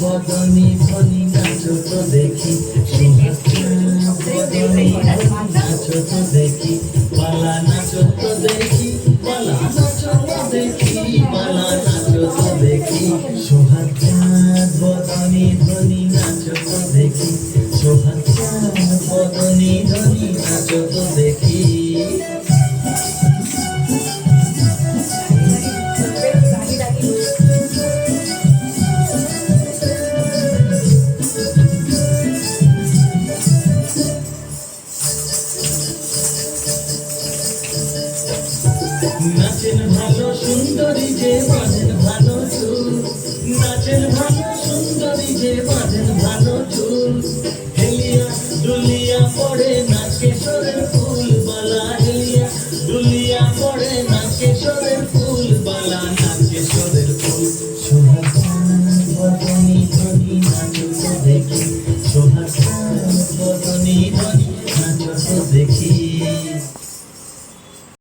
বদনী ধ্বনি নাচো তো দেখি, বদনী নাচো তো দেখি, পালা নাচো তো দেখি, পালা নাচো তো দেখি, পালা নাচো তো দেখি। সোহাগ চাঁদ বদনী ধ্বনি নাচো তো দেখি, সোহাগ চাঁদ বদনী ধ্বনি নাচো তো দেখি। নাচেন ভালো সুন্দরী যে বাজেন ভালো সুর, নাচেন ভালো সুন্দরী যে বাজেন ভালো